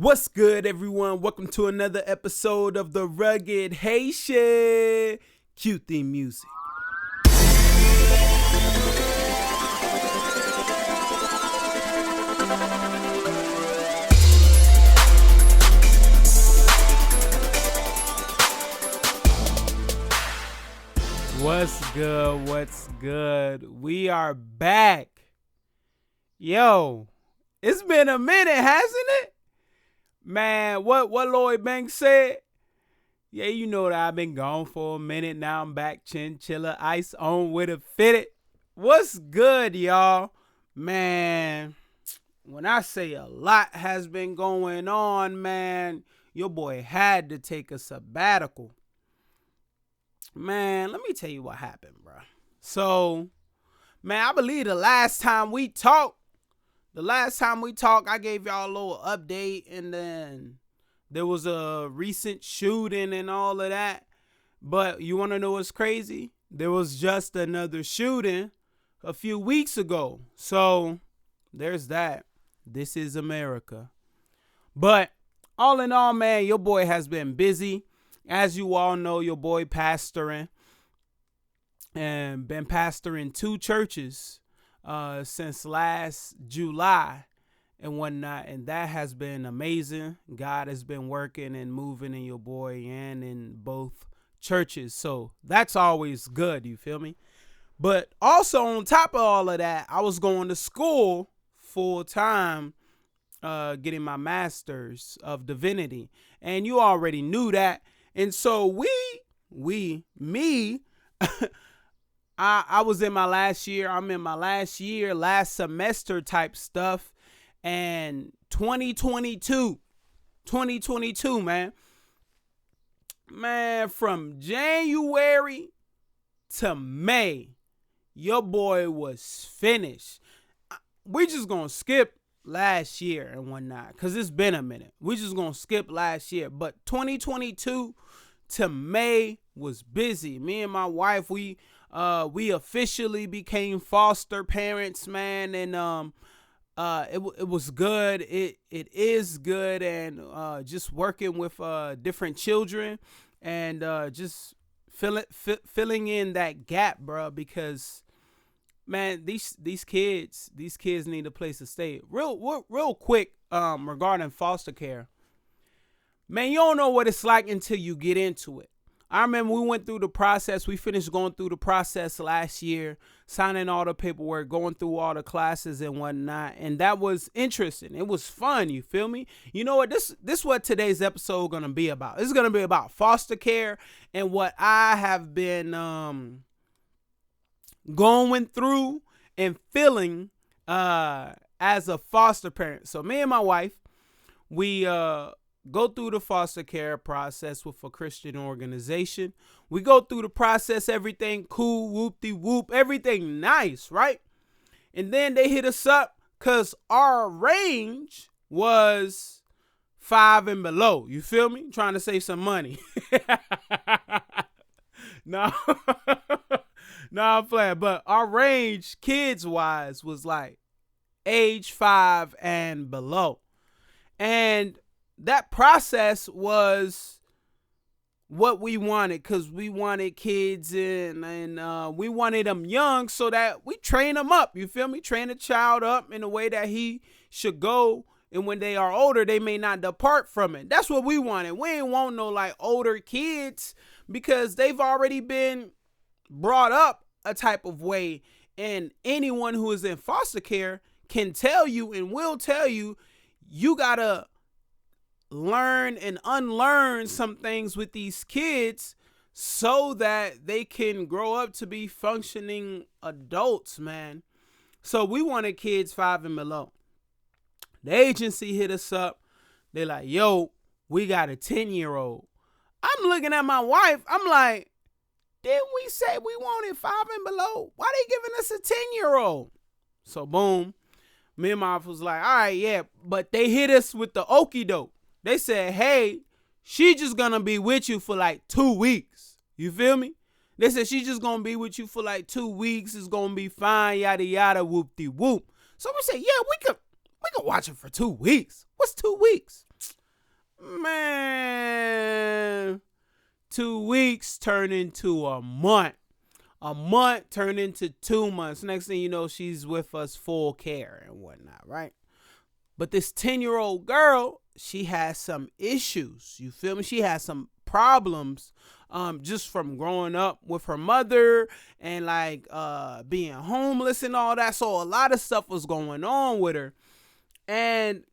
What's good, everyone? Welcome to another episode of the Rugged Haitian. Cue theme music. What's good? What's good? We are back. Yo, it's been a minute, hasn't it? Man, what Lloyd Banks said? Yeah, you know that I've been gone for a minute. Now I'm back, chinchilla, ice on with a fitted. What's good, y'all? Man, when I say a lot has been going on, man, your boy had to take a sabbatical. Man, let me tell you what happened, bro. So, man, I believe the last time we talked, I gave y'all a little update, and then there was a recent shooting and all of that. But you want to know what's crazy? There was just another shooting a few weeks ago. So, there's that. This is America. But all in all, man, your boy has been busy. As you all know, your boy pastoring and been pastoring 2 churches since last July and whatnot, and that has been amazing. God has been working and moving in your boy and in both churches, so that's always good, you feel me? But also on top of all of that, I was going to school full time, getting my master's of divinity, and you already knew that. And so I was in my last year. I'm in my last year, last semester type stuff. And 2022, man, from January to May, your boy was finished. We just gonna skip last year and whatnot, because it's been a minute. We just gonna skip last year. But 2022 to May was busy. Me and my wife, we officially became foster parents, man, and it was good. It is good, and just working with different children and just filling in that gap, bro, because man, these kids need a place to stay. Real quick, regarding foster care. Man, you don't know what it's like until you get into it. I remember we went through the process. We finished going through the process last year, signing all the paperwork, going through all the classes and whatnot. And that was interesting. It was fun. You feel me? You know what? This is what today's episode going to be about. It's going to be about foster care and what I have been going through and feeling as a foster parent. So me and my wife, we go through the foster care process with a Christian organization. We go through the process, everything cool, whoop-de-whoop, everything nice, right? And then they hit us up because our range was 5 and below. You feel me? Trying to save some money. No, I'm playing. But our range, kids-wise, was like age 5 and below. And that process was what we wanted, because we wanted kids and we wanted them young so that we train them up. You feel me? Train a child up in a way that he should go. And when they are older, they may not depart from it. That's what we wanted. We ain't want no like older kids, because they've already been brought up a type of way. And anyone who is in foster care can tell you and will tell you, you gotta learn and unlearn some things with these kids so that they can grow up to be functioning adults, man. So we wanted kids 5 and below. The agency hit us up. They're like, yo, we got a 10-year-old. I'm looking at my wife. I'm like, didn't we say we wanted 5 and below? Why they giving us a 10-year-old? So boom, me and my wife was like, all right, yeah. But they hit us with the okie doke. They said, hey, she just gonna be with you for like 2 weeks. You feel me? They said she just gonna be with you for like 2 weeks. It's gonna be fine, yada yada, whoop de whoop. So we said, yeah, we could watch it for 2 weeks. What's 2 weeks? Man, 2 weeks turned into a month. A month turned into 2 months. Next thing you know, she's with us full care and whatnot, right? But this 10-year-old girl, she has some issues. You feel me? She has some problems just from growing up with her mother and like being homeless and all that. So a lot of stuff was going on with her. And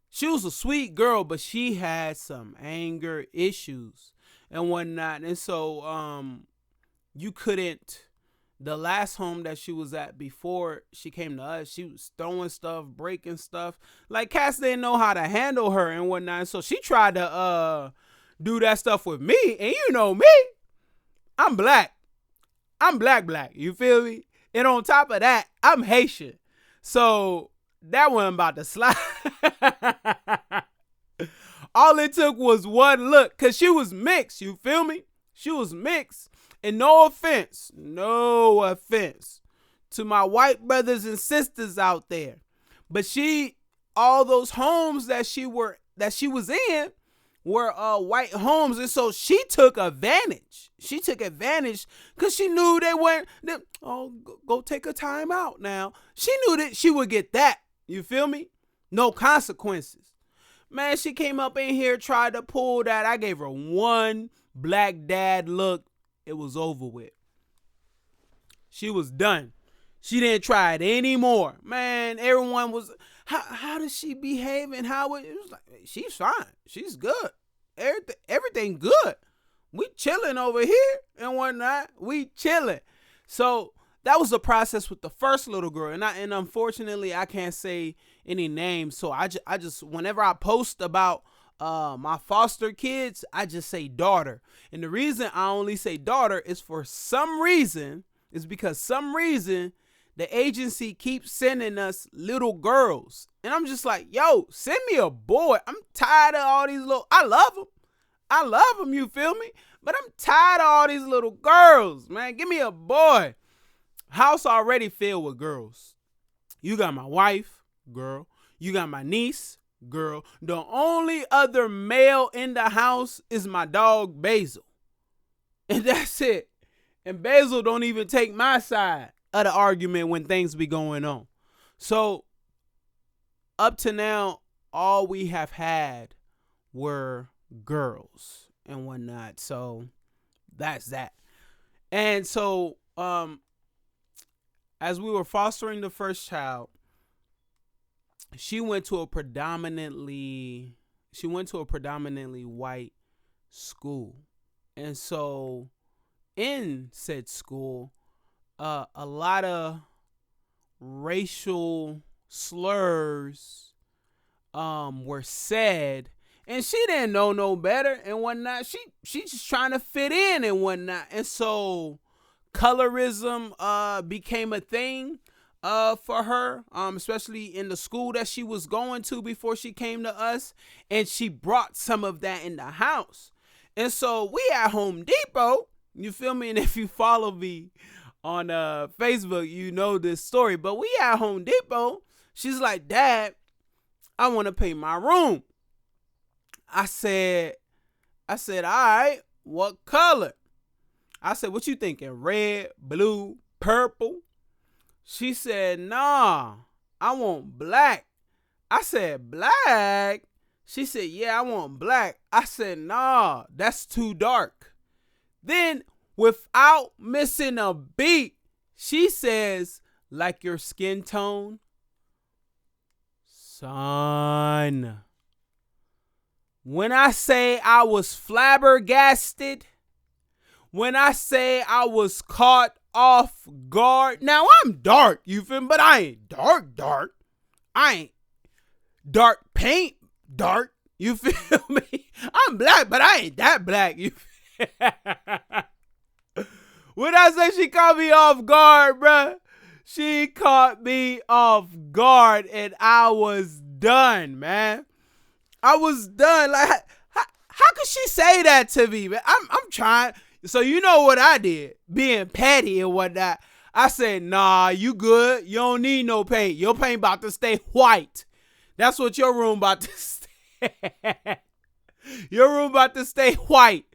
she was a sweet girl, but she had some anger issues and whatnot. And so you couldn't, the last home that she was at before she came to us, she was throwing stuff, breaking stuff. Like, cats didn't know how to handle her and whatnot. So she tried to do that stuff with me. And you know me, I'm black. I'm black. You feel me? And on top of that, I'm Haitian. So that wasn't about to slide. All it took was one look, because she was mixed. You feel me? She was mixed. And no offense to my white brothers and sisters out there, but all those homes that she was in were white homes, and so she took advantage. She took advantage because she knew they weren't. Go take a time out now. She knew that she would get that. You feel me? No consequences. Man, she came up in here, tried to pull that. I gave her one black dad look. It was over with. She was done. She didn't try it anymore. Man, everyone was, how does she behave? And it was like, she's fine. She's good. Everything good. We chilling over here and whatnot. We chilling. So that was the process with the first little girl. And unfortunately, I can't say any names. So I just whenever I post about my foster kids, I just say daughter. And the reason I only say daughter is because some reason the agency keeps sending us little girls. And I'm just like, yo, send me a boy. I'm tired of all these I love them, you feel me? But I'm tired of all these little girls, man. Give me a boy. House already filled with girls. You got my wife, girl. You got my niece, girl. The only other male in the house is my dog Basil. And that's it. And Basil don't even take my side of the argument when things be going on. So up to now, all we have had were girls and whatnot. So that's that. And so as we were fostering the first child, she went to a predominantly white school. And so in said school, a lot of racial slurs were said, and she didn't know no better and whatnot. She just trying to fit in and whatnot. And so colorism became a thing for her, especially in the school that she was going to before she came to us, and she brought some of that in the house. And so we at Home Depot, you feel me? And if you follow me on Facebook, you know this story. But we at Home Depot, she's like, Dad, I want to pay my room. I said, all right, what color? I said, what you thinking? Red, blue, purple? She said, nah, I want black. I said, black? She said, yeah, I want black. I said, nah, that's too dark. Then, without missing a beat, she says, like your skin tone? Son, when I say I was flabbergasted, when I say I was caught off guard. Now I'm dark, you feel me? But I ain't dark. I ain't dark paint dark, you feel me? I'm black, but I ain't that black, you feel me? When I say she caught me off guard, bruh, she caught me off guard and I was done, man. I was done. Like, how could she say that to me, man? I'm trying. So you know what I did, being petty and whatnot. I said, nah, you good. You don't need no paint. Your paint about to stay white. That's what your room about to stay. Your room about to stay white.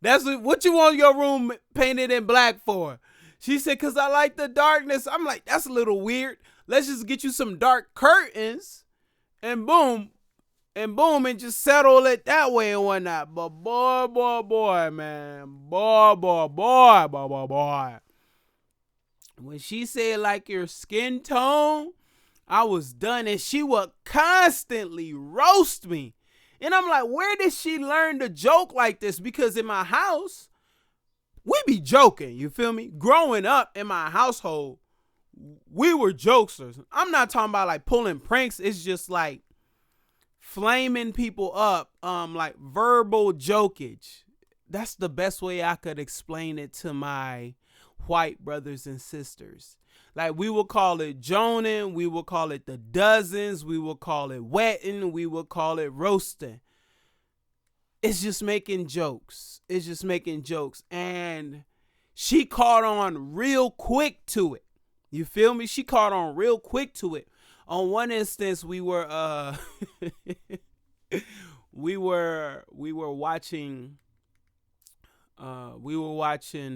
That's what you want your room painted in black for. She said, because I like the darkness. I'm like, that's a little weird. Let's just get you some dark curtains and boom, and just settle it that way and whatnot. But boy, man. Boy. When she said like your skin tone, I was done, and she would constantly roast me. And I'm like, where did she learn to joke like this? Because in my house, we be joking, you feel me? Growing up in my household, we were jokesters. I'm not talking about like pulling pranks. It's just like flaming people up, like verbal jokage. That's the best way I could explain it to my white brothers and sisters. Like, we will call it joning, we will call it the dozens, we will call it wetting, we will call it roasting. It's just making jokes. And she caught on real quick to it. You feel me? She caught on real quick to it. On one instance, we were watching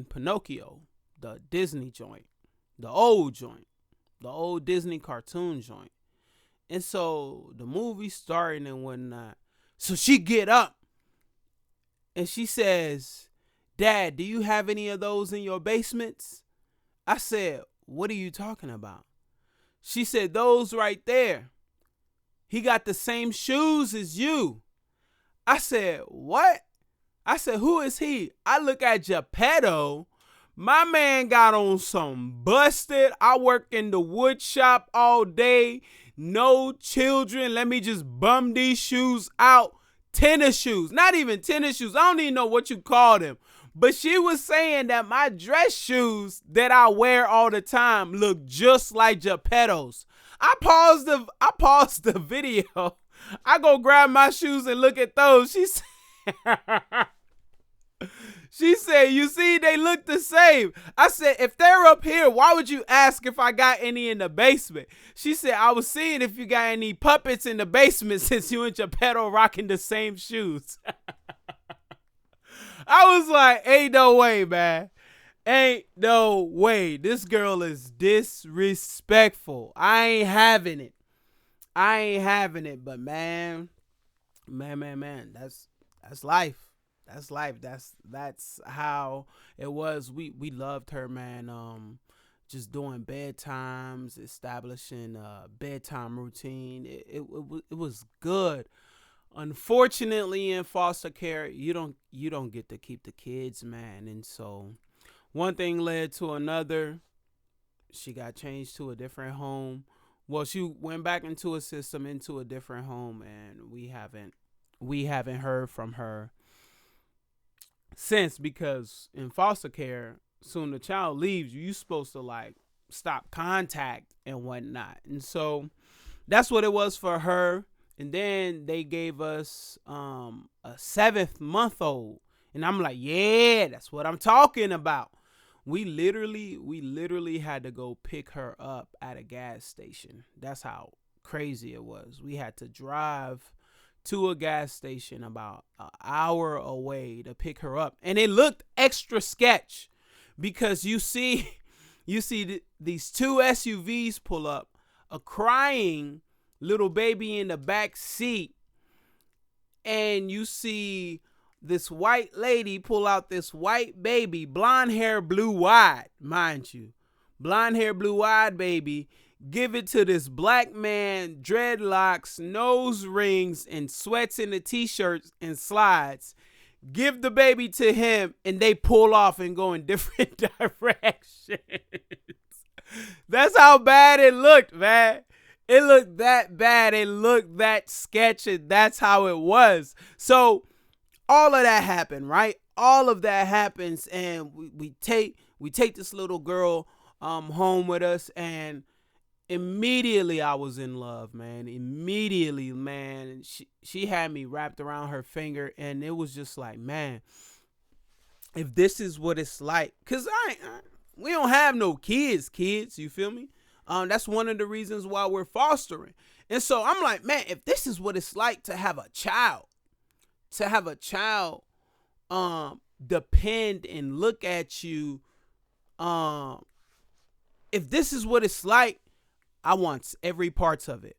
Pinocchio, the Disney joint. The old Disney cartoon joint. And so the movie starting and whatnot. So she get up and she says, Dad, do you have any of those in your basements? I said, what are you talking about? She said, those right there. He got the same shoes as you. I said, what? I said, who is he? I look at Geppetto. My man got on some busted. I work in the wood shop all day. No children. Let me just bum these shoes out. Tennis shoes. Not even tennis shoes. I don't even know what you call them. But she was saying that my dress shoes that I wear all the time look just like Geppetto's. I paused the video. I go grab my shoes and look at those. She said, you see, they look the same. I said, if they're up here, why would you ask if I got any in the basement? She said, I was seeing if you got any puppets in the basement since you and Geppetto rocking the same shoes. I was like, ain't no way, man. Ain't no way. This girl is disrespectful. I ain't having it. But man, that's life. That's life. That's how it was. We loved her, man. Just doing bedtimes, establishing a bedtime routine. It was good. Unfortunately, in foster care, you don't get to keep the kids, man. And so one thing led to another. She got changed to a different home. Well, she went back into a system, into a different home, and we haven't heard from her since, because in foster care, soon the child leaves, you're supposed to like stop contact and whatnot. And so that's what it was for her. And then they gave us a 7-month-old. And I'm like, yeah, that's what I'm talking about. We literally had to go pick her up at a gas station. That's how crazy it was. We had to drive to a gas station about an hour away to pick her up. And it looked extra sketch because you see these two SUVs pull up, a crying little baby in the back seat, and you see this white lady pull out this white baby, blonde hair, blue-eyed, mind you. Blonde hair, blue-eyed baby. Give it to this black man, dreadlocks, nose rings, and sweats in the t-shirts and slides. Give the baby to him, and they pull off and go in different directions. That's how bad it looked, man. It looked that bad. It looked that sketchy. That's how it was. So all of that happened, right? All of that happens, and we take this little girl home with us, and immediately I was in love, man. Immediately, man. She had me wrapped around her finger, and it was just like, man, if this is what it's like, because we don't have no kids, you feel me? That's one of the reasons why we're fostering. And so I'm like, man, if this is what it's like to have a child, to have a child depend and look at you, if this is what it's like, I want every parts of it.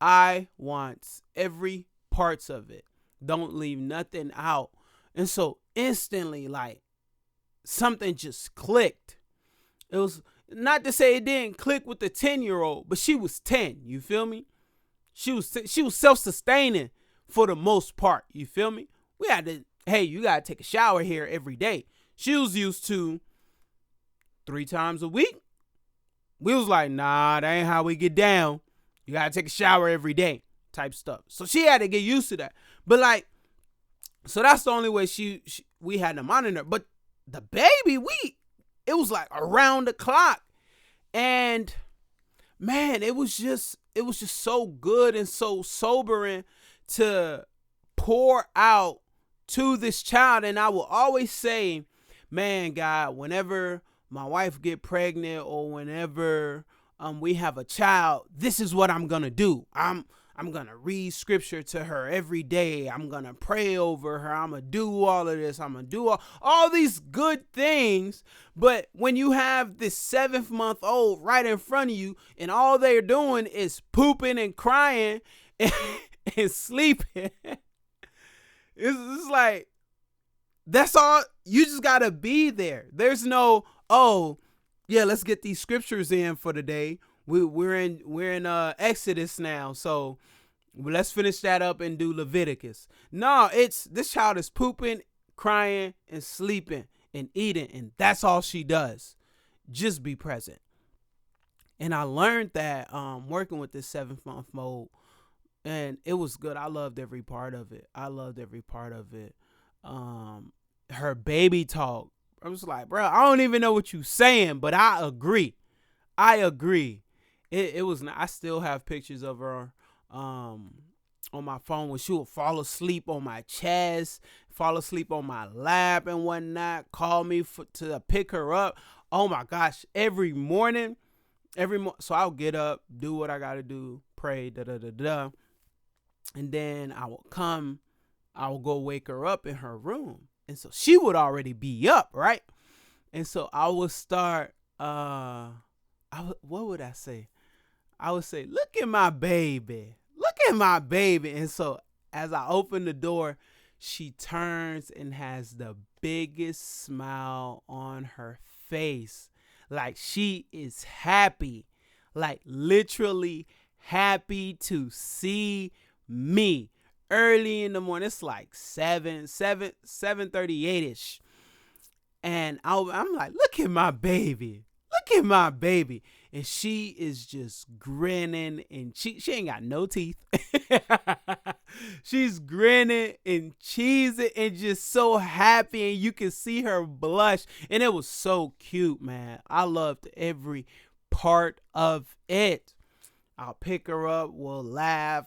I want every parts of it. Don't leave nothing out. And so instantly, like, something just clicked. It was not to say it didn't click with the 10-year-old, but she was 10. You feel me? She was self-sustaining for the most part. You feel me? We had to, hey, you got to take a shower here every day. She was used to 3 times a week. We was like, nah, that ain't how we get down. You got to take a shower every day type stuff. So she had to get used to that. But like, so that's the only way we had to monitor. But the baby, it was like around the clock. And man, it was just so good and so sobering to pour out to this child. And I will always say, man, God, whenever my wife get pregnant or whenever we have a child, this is what I'm gonna do. I'm gonna read scripture to her every day. I'm gonna pray over her. I'm gonna do all of this. I'm gonna do all these good things. But when you have this 7-month-old right in front of you and all they're doing is pooping and crying and sleeping, it's like, that's all. You just gotta be there. There's no, oh yeah, let's get these scriptures in for the day. We're in Exodus now, so let's finish that up and do Leviticus. No, this child is pooping, crying, and sleeping and eating, and that's all she does. Just be present. And I learned that working with this 7-month mode, and it was good. I loved every part of it. Her baby talk, I was like, bro, I don't even know what you saying, but I agree. It was. I still have pictures of her on my phone when she would fall asleep on my chest, fall asleep on my lap and whatnot. Call me to pick her up. Oh my gosh, every morning. So I'll get up, do what I gotta do, pray, and then I will go wake her up in her room. And so she would already be up, right? And so I would start, what would I say? I would say, look at my baby. And so as I open the door, she turns and has the biggest smile on her face. Like she is happy, like literally happy to see me. Early in the morning, it's like 7:38ish, and I'm like, look at my baby, and she is just grinning, and she ain't got no teeth. She's grinning and cheesing and just so happy, and you can see her blush, and it was so cute, man. I loved every part of it. I'll pick her up, we'll laugh,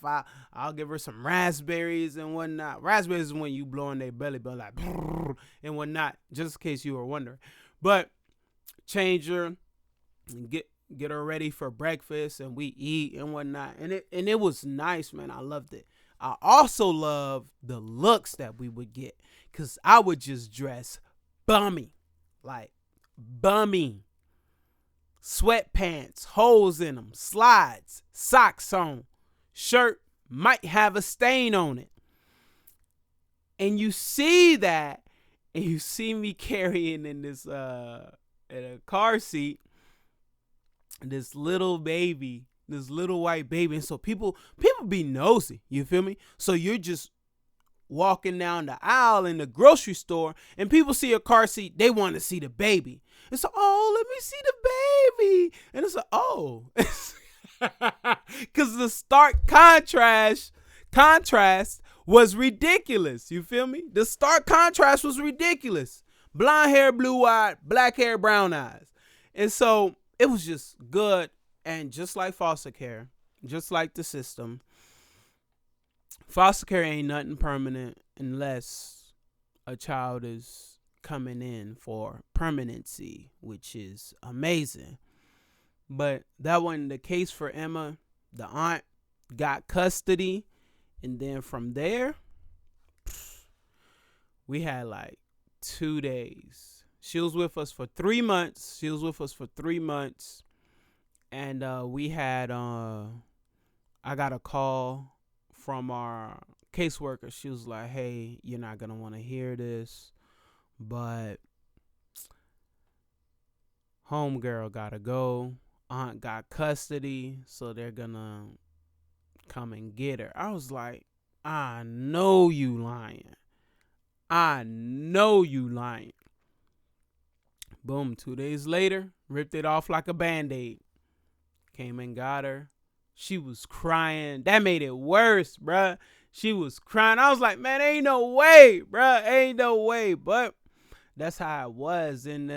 I'll give her some raspberries and whatnot. Raspberries is when you blow in their belly button like and whatnot, just in case you were wondering. But change her and get her ready for breakfast, and we eat and whatnot. And it was nice, man. I loved it. I also loved the looks that we would get, because I would just dress bummy. Sweatpants, holes in them, slides, socks on, shirt might have a stain on it. And you see that, and you see me carrying in this in a car seat, this little baby, this little white baby. And so people be nosy, you feel me? So you're just walking down the aisle in the grocery store, and people see a car seat, they want to see the baby. And so, oh, let me see the baby. And it's like, oh. Because the stark contrast was ridiculous. You feel me? The stark contrast was ridiculous. Blonde hair, blue eyed, black hair, brown eyes. And so it was just good. And just like foster care, just like the system, foster care ain't nothing permanent unless a child is coming in for permanency, which is amazing. But that wasn't the case for Emma. The aunt got custody, and then from there, we had like 2 days. She was with us for 3 months. And we had I got a call from our caseworker. She was like, "Hey, you're not gonna want to hear this, but homegirl gotta go. Aunt got custody, so they're gonna come and get her." I was like, "I know you lying. I know you lying." Boom, 2 days later, ripped it off like a Band-Aid. Came and got her. She was crying. That made it worse, bruh. She was crying. I was like, man, ain't no way, bruh. Ain't no way. But that's how it was. And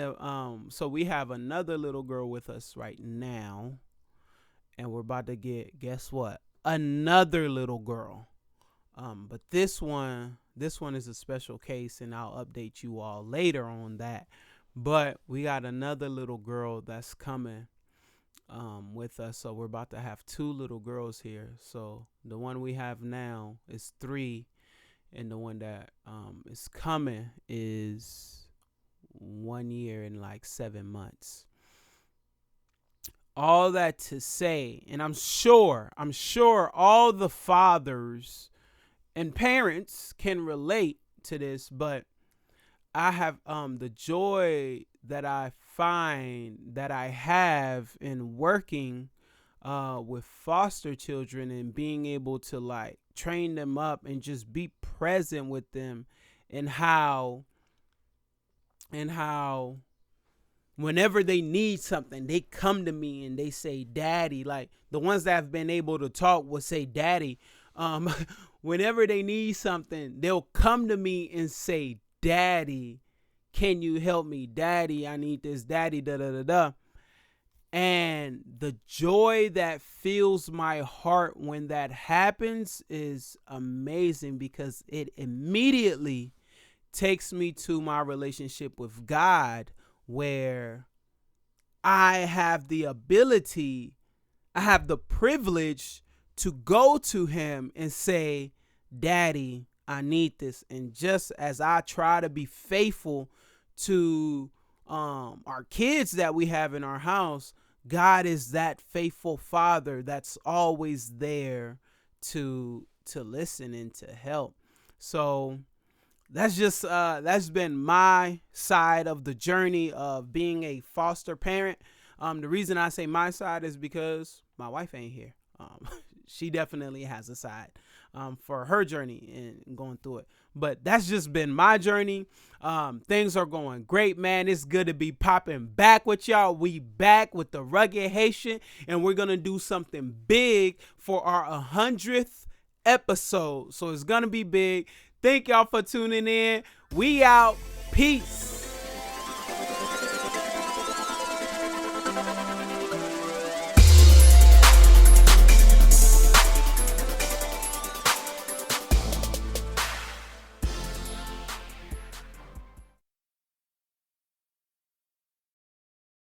so we have another little girl with us right now. And we're about to get, guess what? Another little girl. But this one is a special case, and I'll update you all later on that. But we got another little girl that's coming with us. So we're about to have 2 little girls here. So the one we have now is 3, and the one that is coming is 1 year and like 7 months. All that to say, and I'm sure all the fathers and parents can relate to this, but I have the joy that I find that I have in working with foster children and being able to like train them up and just be present with them, and how whenever they need something, they come to me and they say, "Daddy." Like the ones that have been able to talk will say, "Daddy." Whenever they need something, they'll come to me and say, "Daddy, can you help me? Daddy, I need this. Daddy, da da da da." And the joy that fills my heart when that happens is amazing, because it immediately takes me to my relationship with God, where I have the privilege to go to him and say, "Daddy, I need this." And just as I try to be faithful to our kids that we have in our house, God is that faithful father that's always there to listen and to help. So that's been my side of the journey of being a foster parent. The reason I say my side is because my wife ain't here. She definitely has a side for her journey and going through it. But that's just been my journey. Things are going great, man. It's good to be popping back with y'all. We back with the Rugged Haitian, and we're going to do something big for our 100th episode. So it's going to be big. Thank y'all for tuning in. We out. Peace.